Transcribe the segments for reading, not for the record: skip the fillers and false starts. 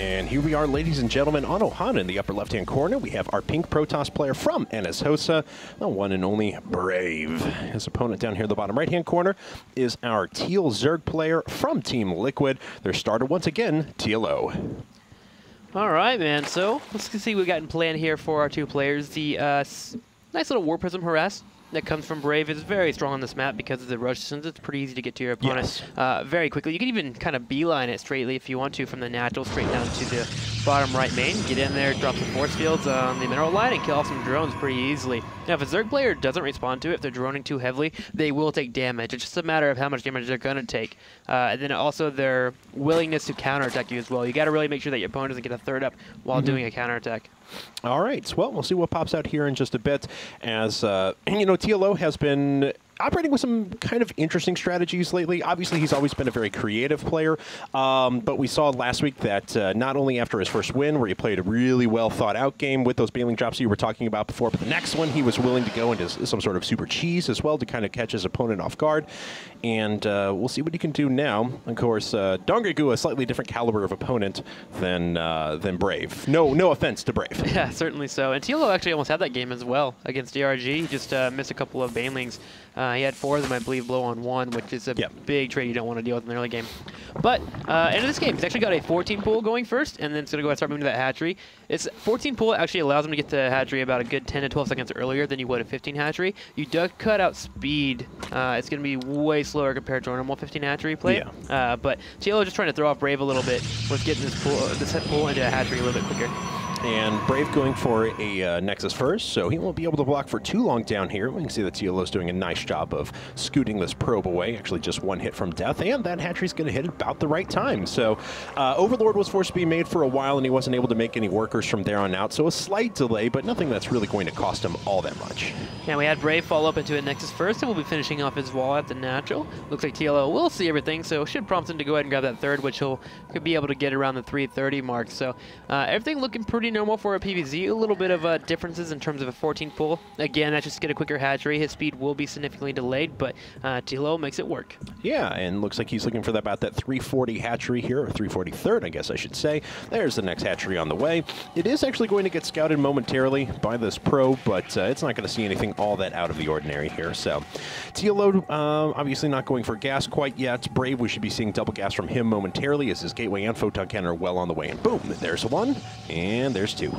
And here we are, ladies and gentlemen, on Ohana in the upper left-hand corner. We have our pink Protoss player from NsHOSeo, the one and only Brave. His opponent down here in the bottom right-hand corner is our teal Zerg player from Team Liquid. Their starter, once again, TLO. All right, man. So let's see what we got in plan here for our two players. The nice little War Prism Harass that comes from Brave is very strong on this map because of the rush distance. It's pretty easy to get to your opponent very quickly. You can even kind of beeline it straightly if you want to from the natural straight down to the bottom right main. Get in there, drop some force fields on the mineral line, and kill off some drones pretty easily. Now, if a Zerg player doesn't respond to it, if they're droning too heavily, they will take damage. It's just a matter of how much damage they're going to take. And then also their willingness to counterattack you as well. You got to really make sure that your opponent doesn't get a third up while doing a counterattack. All right, well, we'll see what pops out here in just a bit. As, you know, TLO has been operating with some kind of interesting strategies lately. Obviously, he's always been a very creative player, but we saw last week that not only after his first win, where he played a really well thought out game with those bailing drops you were talking about before, but the next one he was willing to go into some sort of super cheese as well to kind of catch his opponent off guard. And we'll see what he can do now. Of course, Dongegu, a slightly different caliber of opponent than Brave. No offense to Brave. Yeah, certainly so. And TLO actually almost had that game as well against DRG. He just missed a couple of banelings. He had 4 of them, I believe, blow on 1, which is a big trade you don't want to deal with in the early game. But end of this game, he's actually got a 14 pull going first, and then it's going to go ahead and start moving to that hatchery. It's 14 pull actually allows him to get to the hatchery about a good 10 to 12 seconds earlier than you would a 15 hatchery. You do cut out speed. It's going to be way slower compared to a normal 15 hatchery play. Yeah. But TLO just trying to throw off Brave a little bit with getting this pull into a hatchery a little bit quicker. And Brave going for a Nexus first, so he won't be able to block for too long down here. We can see that TLO's doing a nice job of scooting this probe away. Actually, just 1 hit from death, and that hatchery's going to hit about the right time. So Overlord was forced to be made for a while, and he wasn't able to make any workers from there on out. So a slight delay, but nothing that's really going to cost him all that much. Yeah, we had Brave follow up into a Nexus first, and we'll be finishing off his wall at the natural. Looks like TLO will see everything, so should prompt him to go ahead and grab that third, which could be able to get around the 330 mark. So everything looking pretty normal for a PvZ. A little bit of differences in terms of a 14 pull. Again, that's just to get a quicker hatchery. His speed will be significantly delayed, but TLO makes it work. Yeah, and looks like he's looking for about that 340 hatchery here, or 343rd, I guess I should say. There's the next hatchery on the way. It is actually going to get scouted momentarily by this probe, but it's not going to see anything all that out of the ordinary here. So TLO obviously not going for gas quite yet. Brave, we should be seeing double gas from him momentarily as his gateway and photon cannon are well on the way. And boom, there's 1, and there's 2.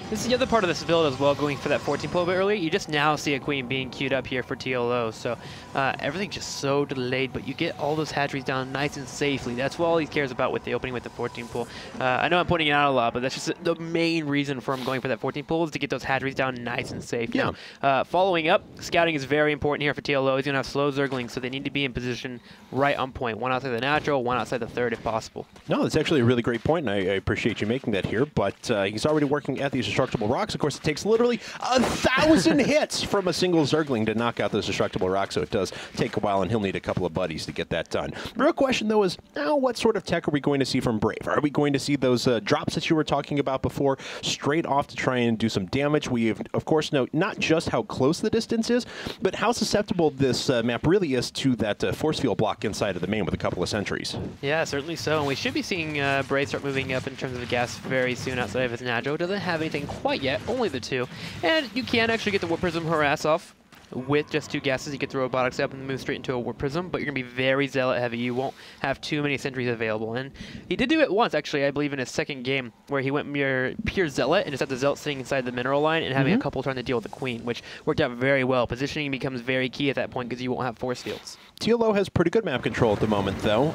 This is the other part of this build as well, going for that 14 pull a bit early. You just now see a queen being queued up here for TLO, so everything's just so delayed, but you get all those hatcheries down nice and safely. That's what all he cares about with the opening with the 14 pull. I know I'm pointing it out a lot, but that's just the main reason for him going for that 14 pull is to get those hatcheries down nice and safe. Yeah. Now, following up, scouting is very important here for TLO. He's going to have slow Zerglings, so they need to be in position right on point. 1 outside the natural, 1 outside the third if possible. No, that's actually a really great point, and I appreciate you making that here, but he's already working at these destructible rocks. Of course, it takes literally 1,000 hits from a single Zergling to knock out those destructible rocks, so it does take a while, and he'll need a couple of buddies to get that done. The real question, though, is now what sort of tech are we going to see from Brave? Are we going to see those drops that you were talking about before straight off to try and do some damage? We, of course, know not just how close the distance is, but how susceptible this map really is to that force field block inside of the main with a couple of sentries. Yeah, certainly so. And we should be seeing Brave start moving up in terms of the gas very soon outside of his natural. Doesn't have anything quite yet, only the 2. And you can actually get the Warp Prism Harass off with just 2 gases. You could throw robotics up and move straight into a Warp Prism, but you're going to be very Zealot heavy. You won't have too many sentries available. And he did do it once, actually, I believe in his second game, where he went pure Zealot and just had the Zealot sitting inside the mineral line and having a couple trying to deal with the Queen, which worked out very well. Positioning becomes very key at that point because you won't have force fields. TLO has pretty good map control at the moment, though.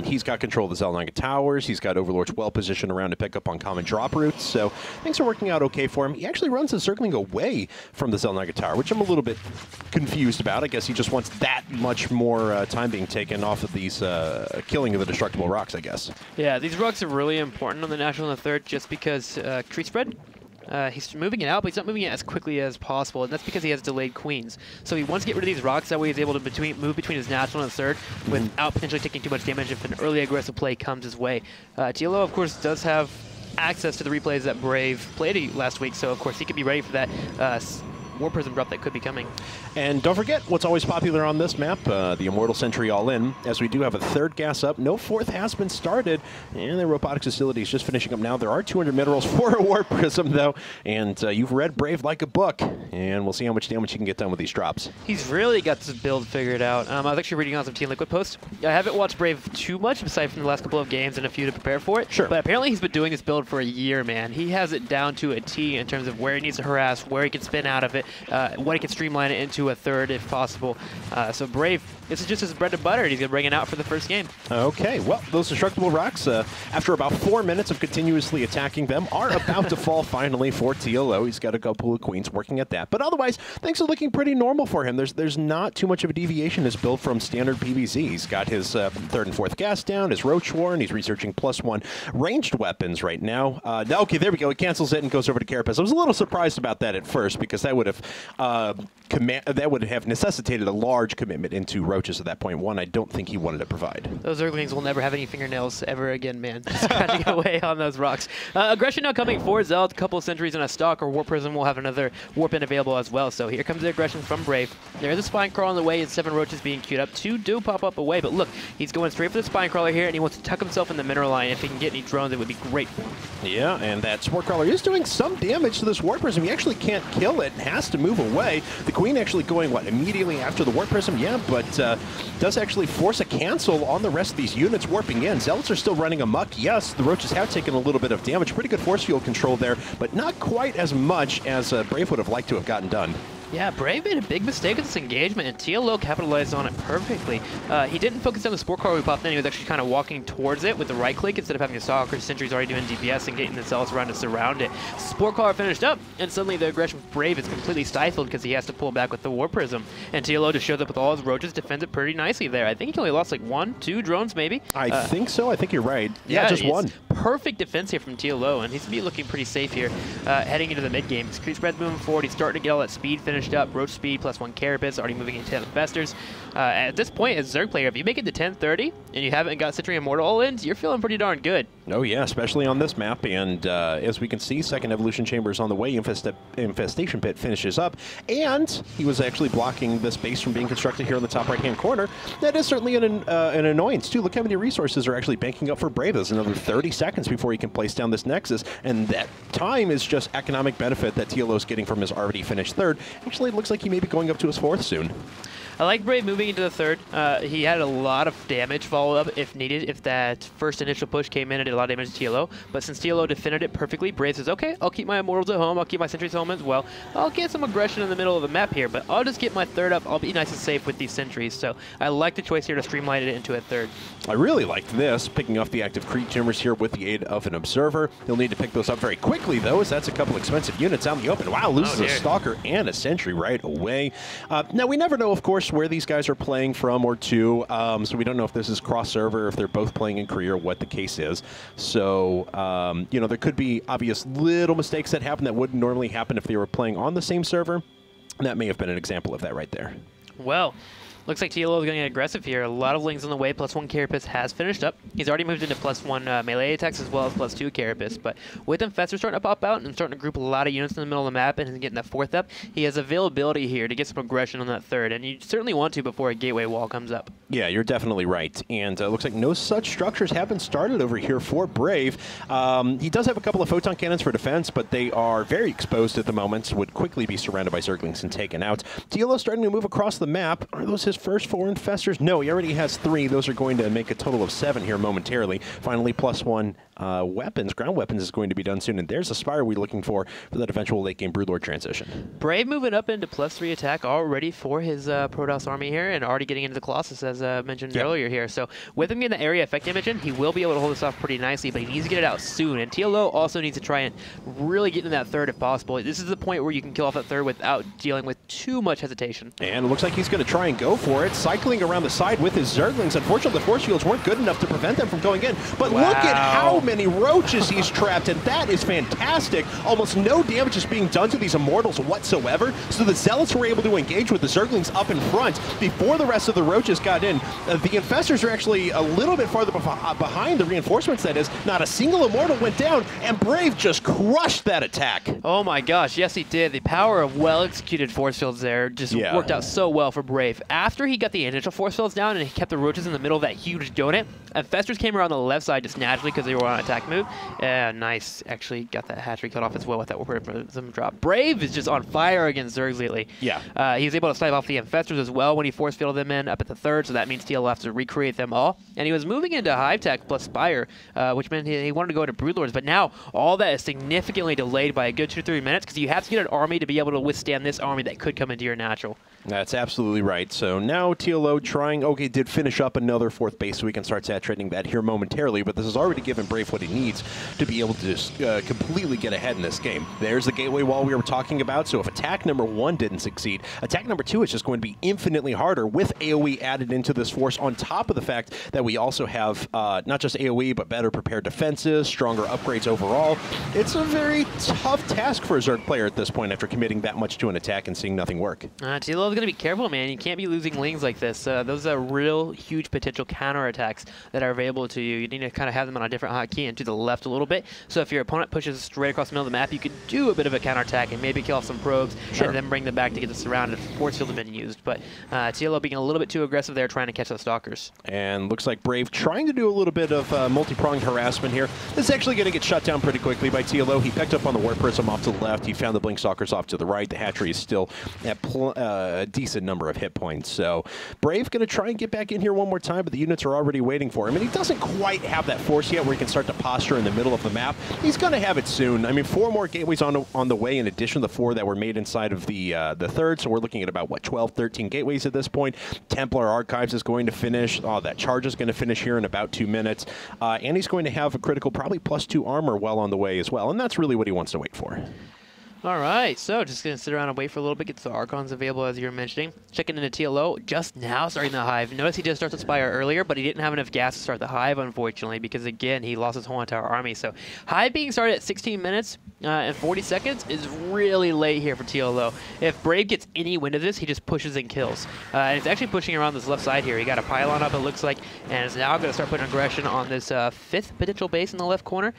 He's got control of the Zelnaga towers. He's got Overlords well positioned around to pick up on common drop routes, so things are working out okay for him. He actually runs the Zergling away from the Zelnaga tower, which I'm a little bit confused about. I guess he just wants that much more time being taken off of these killing of the destructible rocks, I guess. Yeah, these rocks are really important on the National and the Third just because tree spread. He's moving it out, but he's not moving it as quickly as possible, and that's because he has delayed queens. So he wants to get rid of these rocks, that way he's able to move between his natural and his third without potentially taking too much damage if an early aggressive play comes his way. TLO, of course, does have access to the replays that Brave played last week, so of course he could be ready for that War Prism drop that could be coming. And don't forget what's always popular on this map, the Immortal Sentry All-In, as we do have a third gas up. No fourth has been started, and the Robotics Facility is just finishing up now. There are 200 minerals for a War Prism, though, and you've read Brave like a book, and we'll see how much damage you can get done with these drops. He's really got this build figured out. I was actually reading on some Team Liquid posts. I haven't watched Brave too much, aside from the last couple of games and a few to prepare for it. Sure. But apparently he's been doing this build for a year, man. He has it down to a T in terms of where he needs to harass, where he can spin out of it, what he can streamline it into a third if possible. So Brave, this is just his bread and butter, and he's going to bring it out for the first game. Okay, well, those destructible rocks, after about 4 minutes of continuously attacking them, are about to fall finally for TLO. He's got a couple of queens working at that. But otherwise, things are looking pretty normal for him. There's not too much of a deviation in his build from standard PvZ. He's got his third and fourth gas down, his Roach War, and he's researching +1 ranged weapons right now. Okay, there we go. He cancels it and goes over to Carapace. I was a little surprised about that at first because that would have necessitated a large commitment into Roaches at that point. One, I don't think he wanted to provide. Those Zerglings will never have any fingernails ever again, man. Scratching away on those rocks. Aggression now coming for Zeld. A couple of sentries in a stock, or War Prism will have another Warp In available as well. So here comes the aggression from Brave. There is a Spine Crawl on the way and 7 Roaches being queued up. 2 do pop up away, but look, he's going straight for the Spine Crawler here, and he wants to tuck himself in the mineral line. If he can get any drones, it would be great for him. Yeah, and that Spore Crawler is doing some damage to this War Prism. He actually can't kill it, has to move away. The Queen actually going, what, immediately after the War Prism? Yeah, but does actually force a cancel on the rest of these units warping in. Zealots are still running amok. Yes, the Roaches have taken a little bit of damage. Pretty good force field control there, but not quite as much as Brave would have liked to have gotten done. Yeah, Brave made a big mistake with this engagement, and TLO capitalized on it perfectly. He didn't focus on the Spore Crawler we popped in. He was actually kind of walking towards it with the right click instead of having a Stalker. Sentry's already doing DPS and getting the cells around to surround it. Spore Crawler finished up, and suddenly the aggression of Brave is completely stifled because he has to pull back with the War Prism. And TLO just shows up with all his Roaches, defends it pretty nicely there. I think he only lost like 1, 2 drones maybe. I think so. I think you're right. Yeah, just 1. Perfect defense here from TLO, and he's going to be looking pretty safe here heading into the mid-game. His creep spread's moving forward. He's starting to get all that speed finished up. Roach speed +1 Carapace, already moving into Infestors. At this point, as Zerg player, if you make it to 10:30 and you haven't got Citrine Immortal all-ins, you're feeling pretty darn good. Oh yeah, especially on this map, and as we can see, second Evolution Chamber is on the way. Infestation Pit finishes up, and he was actually blocking this base from being constructed here in the top right-hand corner. That is certainly an annoyance, too. Look how many resources are actually banking up for Brave. There's another 30 seconds before he can place down this Nexus, and that time is just economic benefit that TLO is getting from his already finished third. Actually, it looks like he may be going up to his fourth soon. I like Brave moving into the third. He had a lot of damage follow-up if needed. If that first initial push came in and did a lot of damage to TLO. But since TLO defended it perfectly, Brave says, okay, I'll keep my Immortals at home. I'll keep my Sentries home as well. I'll get some aggression in the middle of the map here, but I'll just get my third up. I'll be nice and safe with these Sentries. So I like the choice here to streamline it into a third. I really liked this, picking off the active creep tumors here with the aid of an Observer. He'll need to pick those up very quickly, though, as that's a couple expensive units out in the open. Wow, loses a Stalker and a Sentry right away. Now, we never know, of course, where these guys are playing from or to, so we don't know if this is cross-server, if they're both playing in Korea, or what the case is. So, you know, there could be obvious little mistakes that happen that wouldn't normally happen if they were playing on the same server. That may have been an example of that right there. Well, looks like TLO is going to get aggressive here. A lot of Lings on the way. +1 Carapace has finished up. He's already moved into +1 melee attacks as well as +2 Carapace. But with Infestor starting to pop out and starting to group a lot of units in the middle of the map and getting that fourth up, he has availability here to get some aggression on that third. And you certainly want to before a gateway wall comes up. Yeah, you're definitely right. And looks like no such structures have been started over here for Brave. He does have a couple of photon cannons for defense, but they are very exposed at the moment. Would quickly be surrounded by Zerglings and taken out. TLO starting to move across the map. Are those his first 4 Infestors? No, he already has 3. Those are going to make a total of 7 here momentarily. Finally, +1 weapons, ground weapons is going to be done soon. And there's a Spire we're looking for that eventual late-game Broodlord transition. Brave moving up into +3 attack already for his Protoss army here, and already getting into the Colossus, as mentioned earlier here. So with him getting the area effect damage in, he will be able to hold this off pretty nicely, but he needs to get it out soon. And TLO also needs to try and really get into that third if possible. This is the point where you can kill off that third without dealing with too much hesitation. And it looks like he's going to try and go for it, cycling around the side with his Zerglings. Unfortunately, the force fields weren't good enough to prevent them from going in. But look at how many roaches he's trapped, and that is fantastic. Almost no damage is being done to these Immortals whatsoever, so the Zealots were able to engage with the Zerglings up in front before the rest of the roaches got in. The Infestors are actually a little bit farther behind the reinforcements, that is. Not a single Immortal went down, and Brave just crushed that attack. Oh my gosh, yes he did. The power of well-executed force fields there just worked out so well for Brave. After he got the initial force fields down and he kept the roaches in the middle of that huge donut, Infestors came around the left side just naturally because they were on attack move. Nice. Actually got that hatchery cut off as well with that Warprism drop. Brave is just on fire against Zergs lately. Yeah. He was able to snipe off the Infestors as well when he force fielded them in up at the third, so that means TL will have to recreate them all. And he was moving into Hive Tech plus Spire, which meant he wanted to go into Broodlords, but now all that is significantly delayed by a good 2-3 minutes because you have to get an army to be able to withstand this army that could come into your natural. That's absolutely right. So now TLO trying, okay, did finish up another fourth base, so we can start saturating that here momentarily, but this has already given Brave what he needs to be able to just completely get ahead in this game. There's the gateway wall we were talking about, so if attack number 1 didn't succeed, attack number 2 is just going to be infinitely harder with AoE added into this force, on top of the fact that we also have not just AoE, but better prepared defenses, stronger upgrades overall. It's a very tough task for a Zerg player at this point after committing that much to an attack and seeing nothing work. TLO is going to be careful, man. You can't be losing lings like this. Those are real huge potential counterattacks that are available to you. You need to kind of have them on a different hotkey and to the left a little bit. So if your opponent pushes straight across the middle of the map, you could do a bit of a counterattack and maybe kill off some probes and then bring them back to get the surrounded force field been used. But TLO being a little bit too aggressive there, trying to catch those stalkers. And looks like Brave trying to do a little bit of multi-pronged harassment here. This is actually going to get shut down pretty quickly by TLO. He picked up on the Warp Prism off to the left. He found the Blink Stalkers off to the right. The hatchery is still at a decent number of hit points. So Brave going to try and get back in here one more time, but the units are already waiting for him. And he doesn't quite have that force yet where he can start to posture in the middle of the map. He's going to have it soon. I mean, 4 more gateways on the way in addition to the 4 that were made inside of the third. So we're looking at about, what, 12, 13 gateways at this point. Templar Archives is going to finish. Oh, that charge is going to finish here in about 2 minutes. And he's going to have a critical, probably +2 armor well on the way as well. And that's really what he wants to wait for. All right, so just going to sit around and wait for a little bit, get the Archons available as you were mentioning. Checking into TLO, just now starting the Hive. Notice he did start the Spire earlier, but he didn't have enough gas to start the Hive, unfortunately, because, again, he lost his whole entire army. So Hive being started at 16 minutes and 40 seconds is really late here for TLO. If Brave gets any wind of this, he just pushes and kills. And it's actually pushing around this left side here. He got a pylon up, it looks like, and is now going to start putting aggression on this 5th potential base in the left corner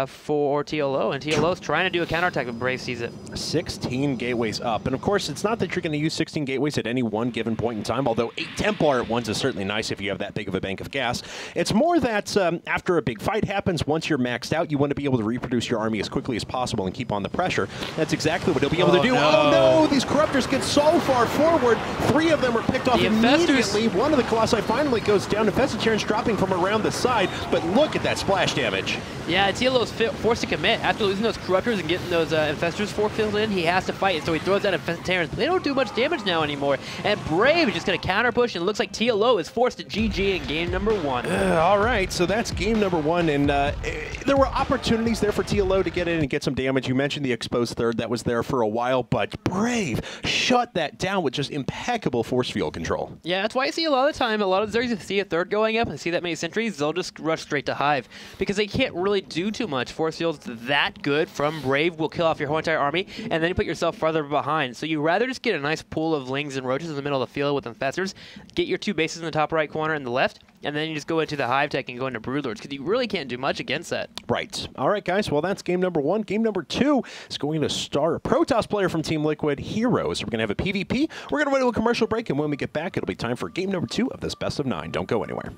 for TLO. And TLO's trying to do a counterattack, but Brave sees it. 16 gateways up. And of course, it's not that you're going to use 16 gateways at any one given point in time, although 8 Templar at once is certainly nice if you have that big of a bank of gas. It's more that after a big fight happens, once you're maxed out, you want to be able to reproduce your army as quickly as possible and keep on the pressure. That's exactly what he'll be able to do. Oh no! These Corruptors get so far forward. 3 of them are picked off immediately. One of the Colossi finally goes down. Infestachairn's dropping from around the side, but look at that splash damage. Yeah, TLO's forced to commit. After losing those Corruptors and getting those Infestors filled in, he has to fight, and so he throws out Infestachairns. They don't do much damage now anymore, and Brave is just going to counter push, and it looks like TLO is forced to GG in game number 1. All right, so that's game number 1, and there were opportunities there for TLO to get in and get some damage. You mentioned the exposed third that was there for a while, but Brave shut that down with just impeccable force field control. Yeah, that's why I see a lot of the time, a lot of Zergs, if they see a third going up and see that many sentries, they'll just rush straight to Hive, because they can't really do too much. Force fields that good from Brave will kill off your whole entire army, and then you put yourself farther behind. So you rather just get a nice pool of lings and roaches in the middle of the field with Infestors, get your 2 bases in the top right corner and the left, and then you just go into the Hive Tech and go into Broodlords, because you really can't do much against that. Right. All right, guys. Well, that's game number 1. Game number 2 is going to star a Protoss player from Team Liquid, Heroes. We're going to have a PvP. We're going to go to a commercial break, and when we get back, it'll be time for game number 2 of this best of 9. Don't go anywhere.